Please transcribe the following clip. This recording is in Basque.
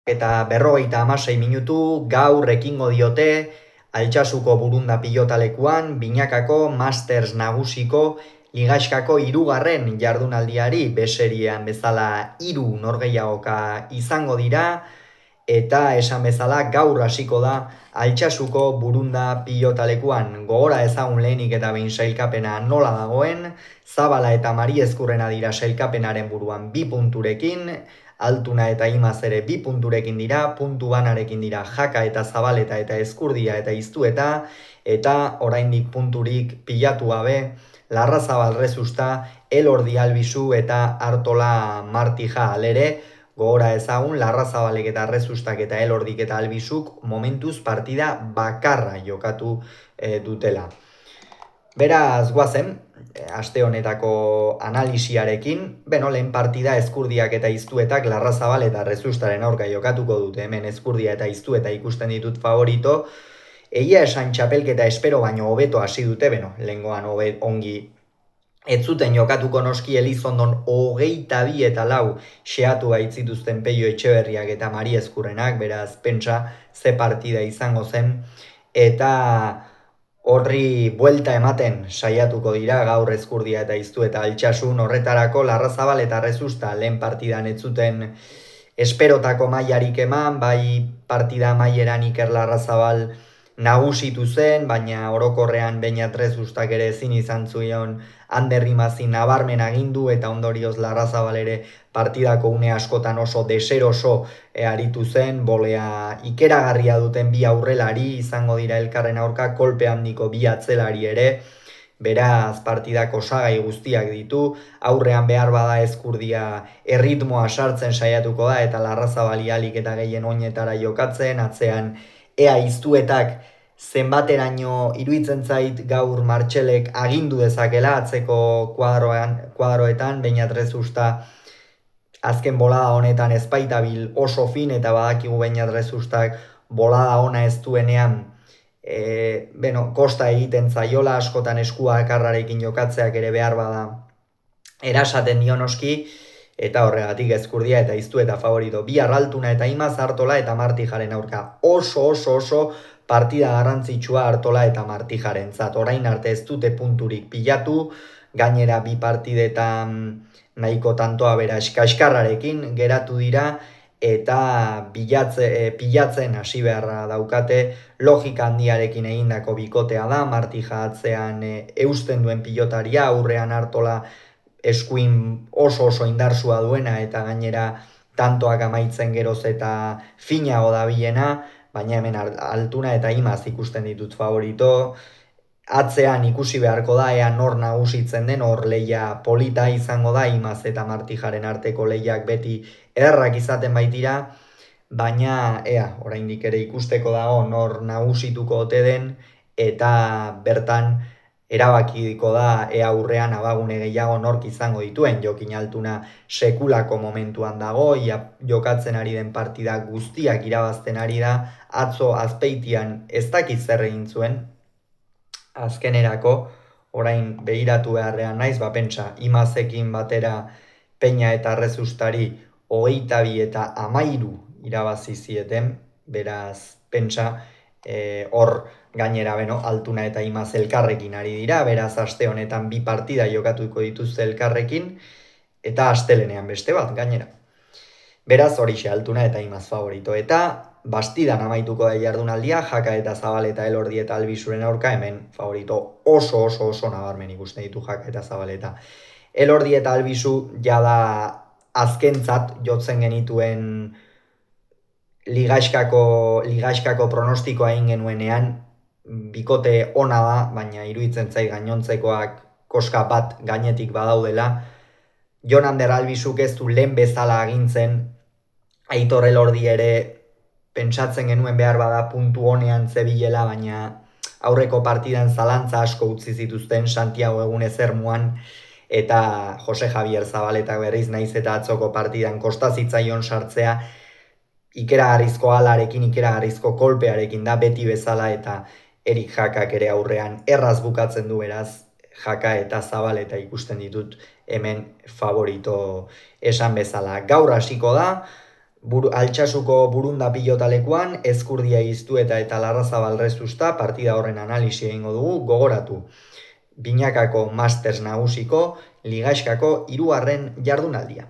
Eta 56 minutu gaur ekingo diote Altsasuko Burunda pilotalekuan binakako Masters nagusiko ligaxkako 3. jardunaldiari beserian bezala 3 norgehiagoka izango dira eta esan bezala gaur hasiko da Altsasuko Burunda pilotalekuan. Gogora ezagun lehenik eta behin sailkapena nola dagoen, Zabala eta Mari Ezkurrena dira sailkapenaren buruan 2 punturekin, Altuna eta Imaz ere 2 punturekin dira, puntu banarekin dira Jaka eta Zabaleta eta Ezkurdia eta Iztueta, eta oraindik punturik pilatu gabe Larrazabal Rezusta, Elordi Albizu eta Artola Martija alere. Gogora ezagun Larrazabalek eta Rezustak eta Elordik eta Albizuk momentuz partida bakarra jokatu dutela. Beraz, guazen, aste honetako analisiarekin, lehen partida Ezkurdiak eta Iztuetak Larrazabal eta Rezustaren aurka jokatuko dute, hemen Ezkurdia eta Iztueta ikusten ditut favorito, egia esan txapelketa espero baino hobeto hasi dute, lehengoan ongi ez zuten jokatuko noski Elizondon 22 eta 4 xeatu baitzituzten Peio Etxeberriak eta Mari Ezkurrenak, beraz, pentsa ze partida izango zen, eta horri buelta ematen saiatuko dira gaur Ezkurdia eta Iztueta Altsasun. Horretarako Larrazabal eta Rezusta lehen partidan ez zuten esperotako mailarik eman, bai partida maieran Iker Larrazabal nagusitu zen, baina orokorrean Beñat Rezustak ere ezin izan zuen Ander Rimazi nabarmen agindu eta ondorioz Larrazabal ere partidako une askotan oso deseroso aritu zen, bolea ikeragarria duten bi aurrelari izango dira elkarren aurka, kolpe handiko bi atzelari ere, beraz partidak osagai guztiak ditu, aurrean behar bada Ezkurdia erritmoa sartzen saiatuko da eta Larrazabali alik eta gehien oinetara jokatzen, atzean ea Iztuetak zenbateraino iruditzen zait gaur Martxelek agindu dezakela atzeko kuadroetan, Beñat Rezusta azken bolada honetan ezpaitabil oso fin eta badakigu Beñat Rezustak bolada ona ez duenean kosta egiten zaiola, askotan eskua akarrarekin jokatzeak ere behar bada erasaten dio noski, eta horregatik Ezkurdia eta Iztueta favorito. Bihar Altuna eta Imaz, Artola eta Martijaren aurka. Oso partida garrantzitsua Artola eta Martijarentzat. Orain arte ez dute punturik pilatu, gainera bi partidetan nahiko tantoa bera kaskarrarekin geratu dira, eta pilatzen hasi beharra daukate, logika handiarekin egindako bikotea da, Martija atzean eusten duen pilotaria, aurrean Artola eskuin oso indarsua duena eta gainera tantoak amaitzen geroz eta finago dabilena, baina hemen Altuna eta Imaz ikusten ditut favorito. Atzean ikusi beharko da ea nor nagusitzen den, hor lehia polita izango da, Imaz eta Martijaren arteko lehiak beti ederrak izaten baitira, baina oraindik ere ikusteko dago nor nagusituko ote den, eta bertan erabakiko da ea aurrean abagune gehiago nork izango dituen. Jokin Altuna sekulako momentuan dago, jokatzen ari den partida guztiak irabazten ari da, atzo Azpeitian ez dakit zer egin zuen, azkenerako orain behiratu beharrean naiz, pentsa Imazekin batera Peña eta Rezustari 22 eta 13 irabazi zieten, beraz pentsa hor gainera Altuna eta Imaz elkarrekin ari dira, beraz aste honetan bi partida jokatuko dituzte elkarrekin, eta astelenean beste bat gainera. Beraz horixe Altuna eta Imaz favorito, eta Bastidan amaituko da jardunaldia, Jaka eta Zabaleta, Elordi eta Albizuren aurka, hemen favorito oso nabarmen ikusten ditu Jaka eta Zabaleta. Elordi eta Albizu jada azkentzat jotzen genituen ligaxkako pronostikoa egin genuenean, bikote ona da, baina iruditzen zait gainontzekoak koska bat gainetik badaudela. Jon Ander Albizuk ez du lehen bezala agintzen, Aitor Elordi ere pentsatzen genuen behar bada puntu honean zebilela, baina aurreko partidan zalantza asko utzi zituzten Santiago Egunez Ermuan, eta Jose Javier Zabaletak berriz naiz eta atzoko partidan kosta zitzaion sartzea, ikeragarrizko alarekin, ikeragarrizko kolpearekin da beti bezala, eta Erik Jakak ere aurrean erraz bukatzen du, beraz Jaka eta Zabaleta ikusten ditut hemen favorito esan bezala. Gaur hasiko da, Altsasuko Burunda pilotalekuan Ezkurdia Iztueta eta Larrazabal Rezusta partida horren analisi egingo dugu, gogoratu. Binakako Masters nagusiko Ligaxkako 3. jardunaldia.